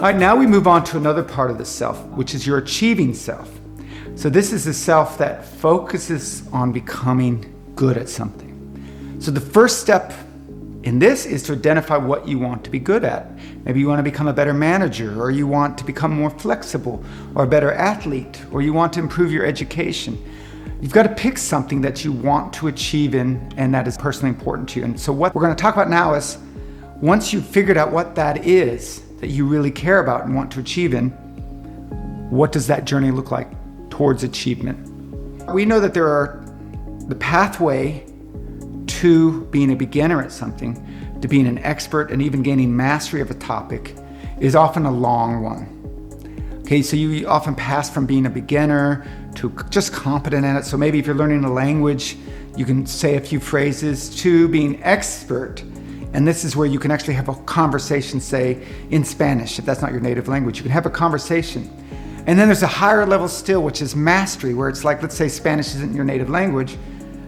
All right, now we move on to another part of the self, which is your achieving self. So this is the self that focuses on becoming good at something. So the first step in this is to identify what you want to be good at. Maybe you want to become a better manager, or you want to become more flexible, or a better athlete, or you want to improve your education. You've got to pick something that you want to achieve in and that is personally important to you. And so what we're going to talk about now is, once you've figured out what that is that you really care about and want to achieve in, what does that journey look like towards achievement? We know that the pathway to being a beginner at something, to being an expert, and even gaining mastery of a topic is often a long one. Okay, so you often pass from being a beginner to just competent in it. So maybe if you're learning a language, you can say a few phrases, to being expert. And this is where you can actually have a conversation, say in Spanish, if that's not your native language. You can have a conversation. And then there's a higher level still, which is mastery, where it's like, let's say Spanish isn't your native language.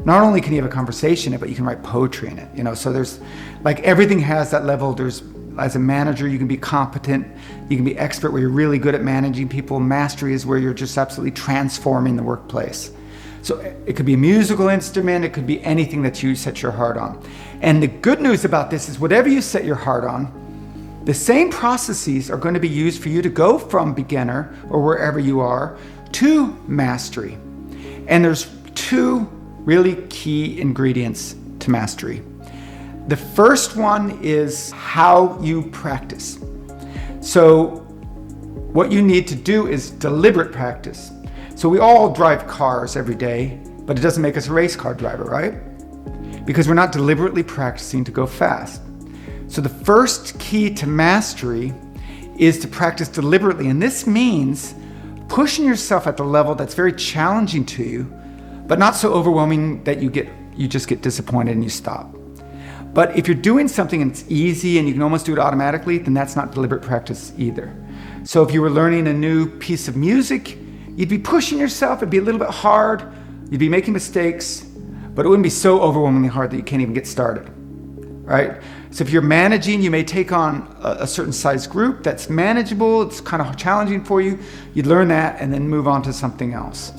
Not only can you have a conversation in it, but you can write poetry in it. So there's like, everything has that level. There's, as a manager, you can be competent, you can be expert where you're really good at managing people. Mastery is where you're just absolutely transforming the workplace. So it could be a musical instrument, it could be anything that you set your heart on. And the good news about this is, whatever you set your heart on, the same processes are going to be used for you to go from beginner, or wherever you are, to mastery. And there's two really key ingredients to mastery. The first one is how you practice. So what you need to do is deliberate practice. So we all drive cars every day, but it doesn't make us a race car driver, right? Because we're not deliberately practicing to go fast. So the first key to mastery is to practice deliberately. And this means pushing yourself at the level that's very challenging to you, but not so overwhelming that you just get disappointed and you stop. But if you're doing something and it's easy and you can almost do it automatically, then that's not deliberate practice either. So if you were learning a new piece of music, you'd be pushing yourself, it'd be a little bit hard, you'd be making mistakes, but it wouldn't be so overwhelmingly hard that you can't even get started, right? So if you're managing, you may take on a certain size group that's manageable, it's kind of challenging for you, you'd learn that and then move on to something else.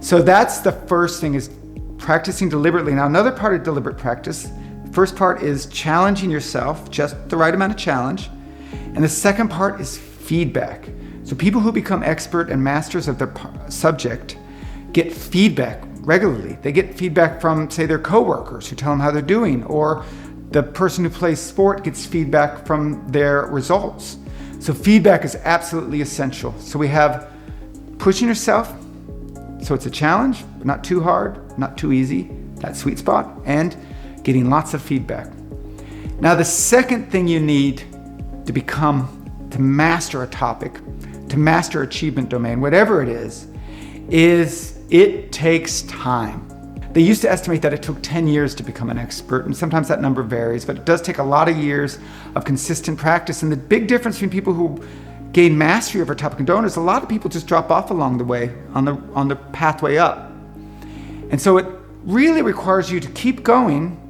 So that's the first thing, is practicing deliberately. Now, another part of deliberate practice, the first part is challenging yourself, just the right amount of challenge. And the second part is feedback. So people who become expert and masters of their subject get feedback regularly. They get feedback from, say, their coworkers who tell them how they're doing, or the person who plays sport gets feedback from their results. So feedback is absolutely essential. So we have pushing yourself, so it's a challenge, but not too hard, not too easy, that sweet spot, and getting lots of feedback. Now, the second thing you need to master a topic, to master achievement domain, whatever it is it takes time. They used to estimate that it took 10 years to become an expert, and sometimes that number varies, but it does take a lot of years of consistent practice. And the big difference between people who gain mastery over a topic and don't is a lot of people just drop off along the way on the pathway up. And so it really requires you to keep going.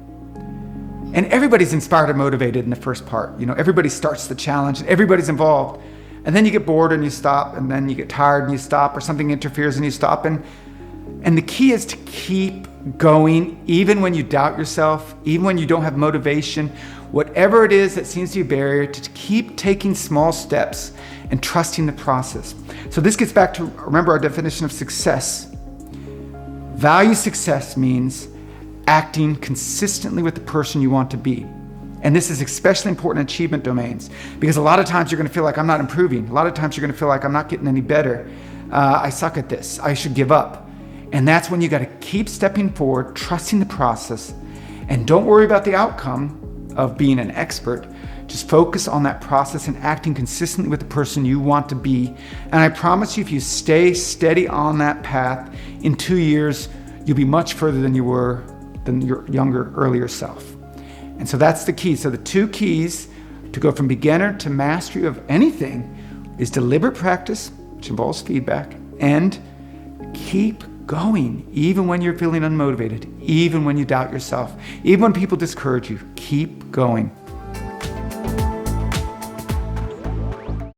And everybody's inspired and motivated in the first part. Everybody starts the challenge, everybody's involved. And then you get bored and you stop, and then you get tired and you stop, or something interferes and you stop. And the key is to keep going, even when you doubt yourself, even when you don't have motivation, whatever it is that seems to be a barrier, to keep taking small steps and trusting the process. So this gets back to, remember, our definition of success. Value success means acting consistently with the person you want to be. And this is especially important in achievement domains, because a lot of times you're going to feel like, I'm not improving. A lot of times you're going to feel like, I'm not getting any better. I suck at this. I should give up. And that's when you got to keep stepping forward, trusting the process, and don't worry about the outcome of being an expert. Just focus on that process and acting consistently with the person you want to be. And I promise you, if you stay steady on that path, in 2 years, you'll be much further than your younger, earlier self. And so that's the key. So the two keys to go from beginner to mastery of anything is deliberate practice, which involves feedback, and keep going, even when you're feeling unmotivated, even when you doubt yourself, even when people discourage you. Keep going.